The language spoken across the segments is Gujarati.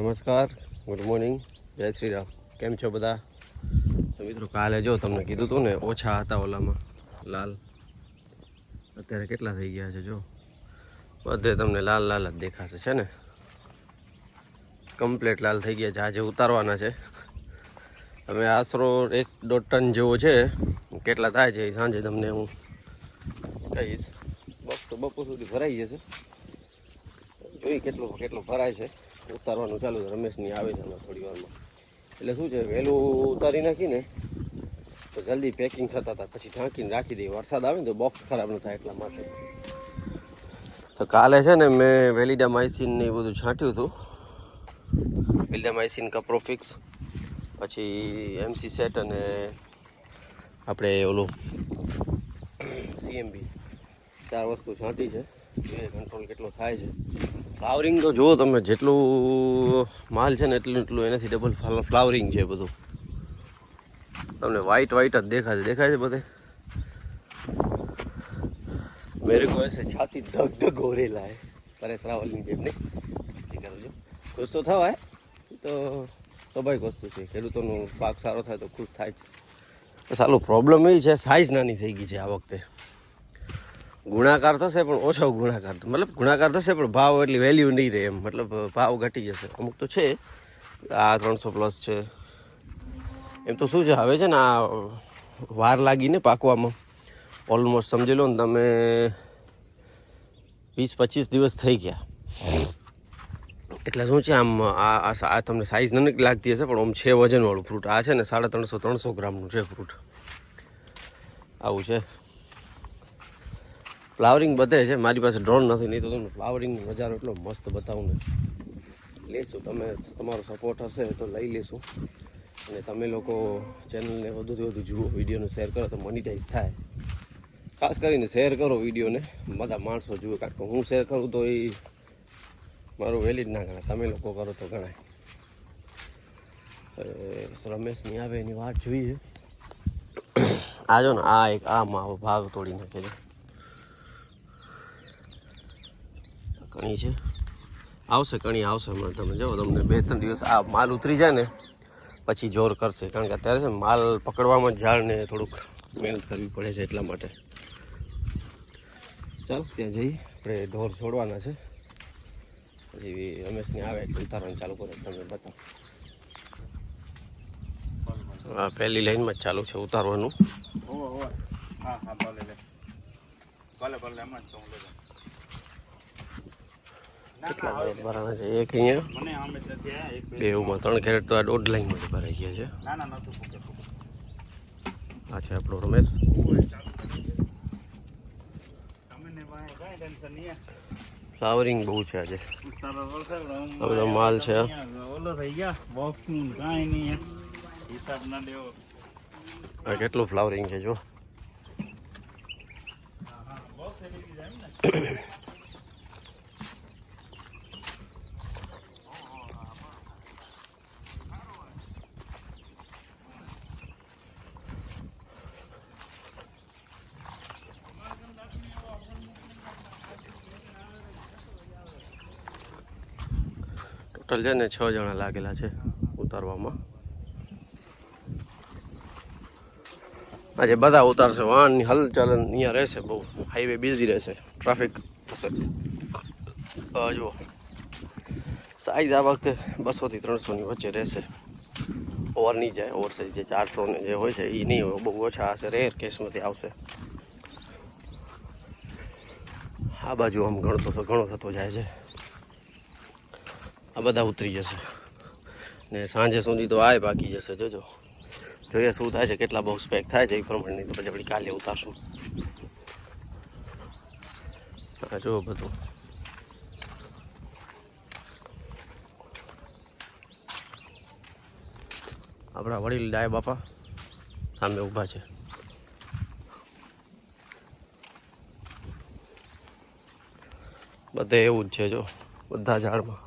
નમસ્કાર, ગુડ મોર્નિંગ, જય શ્રી રામ. કેમ છો બધા? તો મિત્રો કાલે જો તમને કીધું હતું ને ઓછા હતા ઓલામાં લાલ, અત્યારે કેટલા થઈ ગયા છે જો બધે તમને લાલ લાલ જ દેખાશે છે ને, કમ્પ્લીટ લાલ થઈ ગયા છે. આજે ઉતારવાના છે. હવે આશરો 1-1.5 ટન જેવો છે. કેટલા થાય છે એ સાંજે તમને હું કહીશ. બસ તો બપોર સુધી ભરાઈ જશે, જોઈ કેટલો ભરાય છે. ઉતારવાનું ચાલુ છે. રમેશની આવે છે હમણાં થોડી વારમાં. એટલે શું છે, વહેલું ઉતારી નાખીને તો જલ્દી પેકિંગ થતા હતા, પછી ઢાંકીને રાખી દઈએ. વરસાદ આવે ને તો બોક્સ ખરાબ ન થાય એટલા માટે. તો કાલે છે ને મેં વેલિડામાઇસિન ને એ બધું છાંટ્યું હતું. વેલિડામાઇસિન, કપ્રોફિક્સ, પછી MC સેટ અને આપણે ઓલું CMB 4 વસ્તુ છાંટી છે. જોઈએ કંટ્રોલ કેટલો થાય છે. ફ્લાવરિંગ તો જુઓ તમે, જેટલું માલ છે ને એટલું એનાથી ડબલ ફ્લાવરિંગ છે બધું. તમને વ્હાઈટ જ દેખાય છે બધે. મેરે કો એસે છાતી ધક ધક હો રહેલા હે, પરેશ રાવલની જેમ નહીં. કરું છું ખુશ તો થવાય, તો સ્વાભાવિક વસ્તુ છે. ખેડૂતોનો પાક સારો થાય તો ખુશ થાય છે. સારું, પ્રોબ્લેમ એ છે સાઇઝ નાની થઈ ગઈ છે આ વખતે. ગુણાકાર થશે પણ ઓછો ગુણાકાર, મતલબ ગુણાકાર થશે પણ ભાવ એટલી વેલ્યુ નહીં રહે એમ, મતલબ ભાવ ઘટી જશે. અમુક તો છે આ 300+ છે એમ. તો શું છે હવે છે ને આ વાર લાગીને પાકવામાં, ઓલમોસ્ટ સમજી લો ને તમે 20-25 દિવસ થઈ ગયા. એટલે શું છે આમ આ તમને સાઇઝ નથી લાગતી હશે પણ આમ છે વજનવાળું ફ્રૂટ. આ છે ને 350-300 ગ્રામનું છે ફ્રૂટ. આવું છે. ફ્લાવરિંગ બધે છે. મારી પાસે ડ્રોન નથી, નહીં તો તમને ફ્લાવરિંગનો નજારો એટલો મસ્ત બતાવું ને. લેશું તમે, તમારો સપોર્ટ હશે તો લઈ લેશું. અને તમે લોકો ચેનલને વધુથી વધુ જુઓ, વિડીયોને શેર કરો તો મોનિટાઈઝ થાય. ખાસ કરીને શેર કરો વિડીયોને, બધા માણસો જુએ. કારણ કે હું શેર કરું તો એ મારું વેલિડ ના ગણાય, તમે લોકો કરો તો ગણાય. રમેશની આવે એની વાત જોઈએ. આ જો ને આ એક આમાં ભાગ તોડી નાખે છે. કણી છે, કણી આવશે હમણાં. તમે જાઓ, તમને 2-3 દિવસ આ માલ ઉતરી જાય ને પછી જોર કરશે. કારણ કે અત્યારે છે માલ પકડવામાં ઝાડને થોડુંક મહેનત કરવી પડે છે એટલા માટે. ચાલો ત્યાં જઈએ, આપણે ઢોર છોડવાના છે. પછી રમેશની આવે એટલે ઉતારવાનું ચાલુ કરે, તમને બતાવો. હા, પહેલી લાઈનમાં જ ચાલુ છે ઉતારવાનું. કેટલા ભરાણા છે? એક અહીંયા, 2માં 3 કેરેટ તો આ 1.5 લાઈનમાં ભરાઈ ગયા છે. આ છે આપણો રમેશ. ફ્લાવરિંગ બહુ છે આજે. આ બધો માલ છે. આ કેટલું ફ્લાવરિંગ છે જો. ટોટલ છે ને 6 જણા લાગેલા છે ઉતારવામાં. આજે બધા ઉતારશે. વાહનની હલચલન અહીંયા રહેશે, બહુ હાઈવે બિઝી રહેશે, ટ્રાફિક થશે. જુઓ સાઈઝ આ વખતે 200 થી 300ની વચ્ચે રહેશે. ઓવર નહીં જાય, ઓવર સાઈઝ જે 400 ને જે હોય છે એ નહીં હોય, બહુ ઓછા હશે. રેર કેસમાંથી આવશે. આ બાજુ આમ ઘણો થતો જાય છે. આ બધા ઉતરી જશે ને સાંજે સુધી તો આ બાકી જશે. જોઈએ શું થાય છે, કેટલા બોક્સ પેક થાય છે એ પ્રમાણે. નહીં તો પછી આપણે કાલે ઉતારશું. હા જુઓ બધું. આપણા વડીલ ડાય બાપા સામે ઊભા છે. બધે એવું જ છે જો, બધા ઝાડમાં.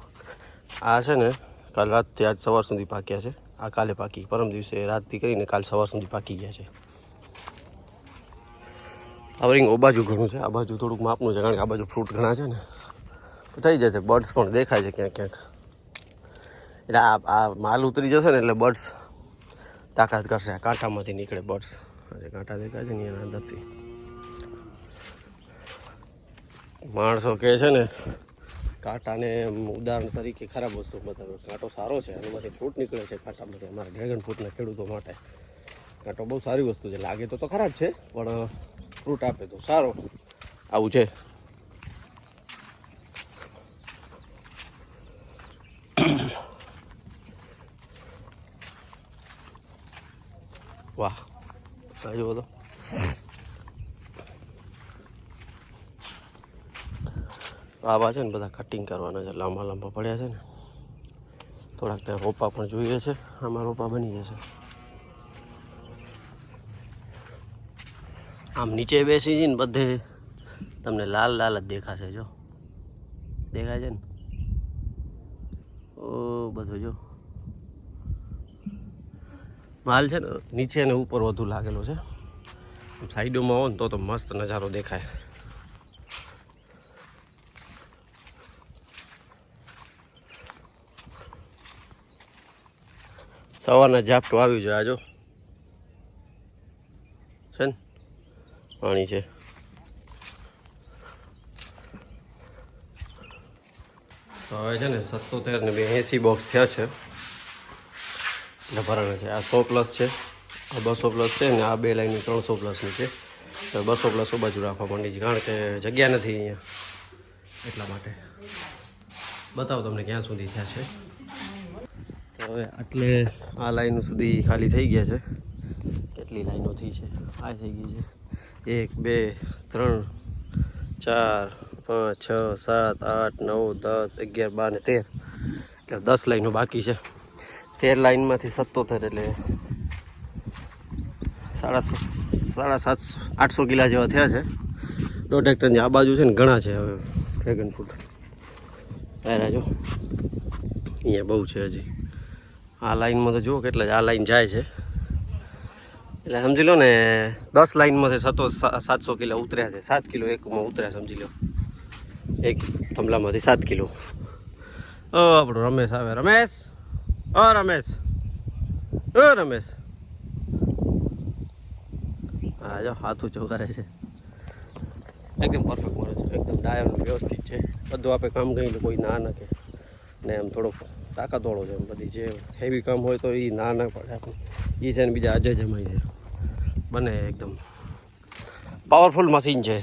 આ છે ને કાલ રાતથી આજ સવાર સુધી પાક્યા છે. આ કાલે પાકી, પરમ દિવસે રાતથી કરીને કાલ સવાર સુધી પાકી ગયા છે. ફ્લાવરિંગ ઓ બાજુ ઘણું છે, આ બાજુ થોડુંક માપનું છે. કારણ કે આ બાજુ ફ્રૂટ ઘણા છે ને, થઈ જશે. બર્ડ્સ પણ દેખાય છે ક્યાંક ક્યાંક. એટલે આ માલ ઉતરી જશે ને એટલે બર્ડ્સ તાકાત કરશે. આ કાંટામાંથી નીકળે બર્ડ્સ. કાંટા દેખાય છે ને એના અંદરથી. માણસો કહે છે ને કાંટાને ઉદાહરણ તરીકે ખરાબ વસ્તુ બતાવે. કાંટો સારો છે, એમાંથી ફ્રૂટ નીકળે છે કાંટામાંથી. અમારા ડ્રેગન ફ્રૂટના ખેડૂતો માટે કાંટો બહુ સારી વસ્તુ છે. લાગે તો ખરાબ છે પણ ફ્રૂટ આપે તો સારો. આવું છે. વાહ, આ જુઓ તો. આવા છે ને બધા કટિંગ કરવાના છે, લાંબા લાંબા પડ્યા છે ને. થોડાક ત્યાં રોપા પણ જોઈએ છે. આમાં રોપા બની જશે. આમ નીચે બેસી છે ને બધે તમને લાલ લાલ જ દેખાશે. જો દેખાય છે ને, ઓ બધું જો માલ છે ને નીચે ને ઉપર વધુ લાગેલો છે. સાઈડોમાં હોય ને તો મસ્ત નજારો દેખાય. સવારના ઝાપટું આવ્યું છે. આજો છે ને પાણી છે. તો હવે છે ને 77 ને 80 બોક્સ થયા છે એટલે ભરાણા છે. આ 100+ છે, આ 200+ છે ને આ બે લાઈન 300+ની છે. તો 200+ બાજુ રાખવા માંડી છે કારણ કે જગ્યા નથી અહીંયા, એટલા માટે. બતાવો તમને ક્યાં સુધી થયા છે. તો હવે આટલે આ લાઈનો સુધી ખાલી થઈ ગયા છે. કેટલી લાઈનો થઈ છે? આ થઈ ગઈ છે 1 2 3 4 5 6 7 8 9 10 11 12 ને 13. એટલે 10 લાઈનો બાકી છે. 13 લાઈનમાંથી 77 એટલે 750-800 કિલા જેવા થયા છે. 1.5 હેક્ટરની આ બાજુ છે ને ઘણા છે હવે ડ્રેગન ફ્રૂટ. જો અહીંયા બહુ છે હજી. આ લાઈનમાં તો જુઓ કેટલા જ આ લાઈન જાય છે. એટલે સમજી લો ને 10 લાઈનમાંથી 700 કિલો ઉતર્યા છે. 7 કિલો એકમાં ઉતર્યા સમજી લો. એક થંભલામાંથી 7 કિલો. આપણો રમેશ આવે. રમેશ, રમેશ, રમેશ. હા જો હાથું ચોકારે છે. એકદમ પરફેક્ટ મળે છે. એકદમ ડાયર વ્યવસ્થિત છે. બધું આપણે કામ કરીએ કોઈ ના નાખે ને એમ થોડોક તાકાતવાળો છે. એમ બધી જે હેવી કામ હોય તો એ ના પડે આપણે. એ છે ને બીજા અજય જમાઈ છે. બને એકદમ પાવરફુલ મશીન છે.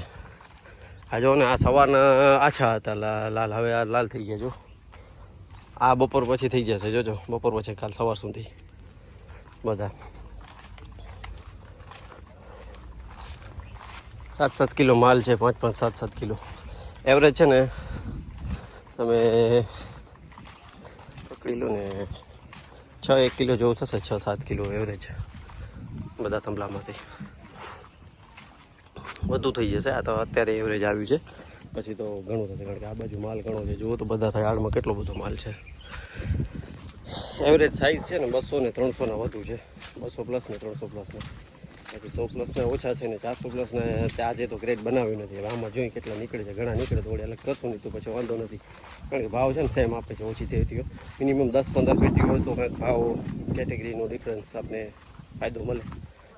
આ જો ને આ સવારના આછા હતા લાલ, હવે આ લાલ થઈ ગયા. જો આ બપોર પછી થઈ જશે. જોજો બપોર પછી કાલ સવાર સુધી બધા 7-7 કિલો માલ છે. 5-5 7-7 કિલો એવરેજ છે ને. તમે પકડી લો ને 6-1 કિલો જેવું થશે. 6-7 કિલો એવરેજ બધા થંભલામાંથી. વધુ થઈ જશે. આ તો અત્યારે એવરેજ આવ્યું છે, પછી તો ઘણું થશે કારણ કે આ બાજુ માલ ઘણો છે. જુઓ તો બધા થાય આડમાં કેટલો બધો માલ છે. એવરેજ સાઇઝ છે ને 200 ને 300 ના વધુ છે. 200+ ને 300+. બાકી 100+ ના ઓછા છે ને 400+ ના આજે તો ગ્રેડ બનાવ્યું નથી. હવે આમાં જોઈ કેટલા નીકળે છે. ઘણા નીકળે તો અલગ કરશું, નહીં તો પછી વાંધો નથી. કારણ કે ભાવ છે ને સેમ આપે છે. ઓછી થતી મિનિમમ 10-15 પેટી હોય તો કંઈક ભાવ કેટેગરીનો ડિફરન્સ આપણે ફાયદો મળે.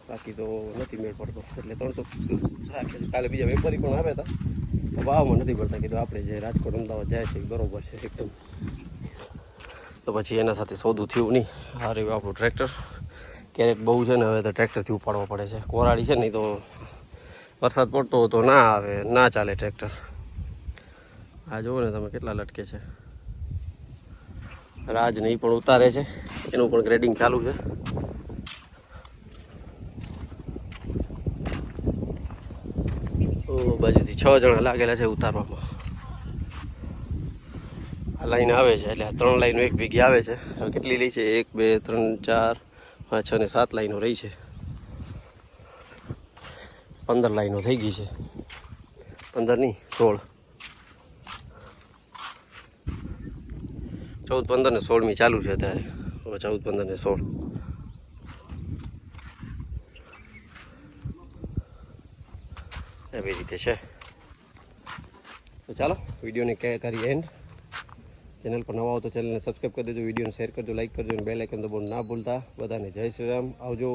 બાકી તો નથી મેળ પડતો. એટલે 300 રાખે. કાલે બીજા વેપારી પણ આવ્યા હતા તો ભાવમાં નથી પડતા. કીધું આપણે જે રાજકોટ અમદાવાદ જાય છે એ બરોબર છે એકદમ. તો પછી એના સાથે સોદું થયું નહીં. આ રહ્યું આપણું ટ્રેક્ટર. કેરેટ બહુ છે ને હવે તો ટ્રેક્ટરથી ઉપાડવો પડે છે. કોરાડી છે નહીં તો વરસાદ પડતો તો ના આવે, ના ચાલે ટ્રેક્ટર. આ જુઓ ને તમે કેટલા લટકે છે. રાજ ને એ પણ ઉતારે છે. એનું પણ ગ્રેડિંગ ચાલુ છે. બાજુથી 6 જણા લાગેલા છે ઉતારવામાં. આ લાઈન આવે છે એટલે આ 3 લાઈનો એક ભેગી આવે છે. હવે કેટલી લઈ છે? 1 2 3 4 5 6 ને 7 લાઈનો રહી છે. 15 લાઈનો થઈ ગઈ છે. 15 નહીં 16, 14, 15 ને 16મી ચાલુ છે અત્યારે. હવે 14, 15 ને 16 એવી રીતે છે. તો ચાલો વિડીયોને કરીએ એન્ડ. ચેનલ પર નવા હો તો ચેનલને સબસ્ક્રાઈબ કરી દેજો, વિડીયોને શેર કરજો, લાઈક કરજો અને બેલ આઇકન દબાવવાનું ના ભૂલતા. બધાને જય શ્રી રામ, આવજો.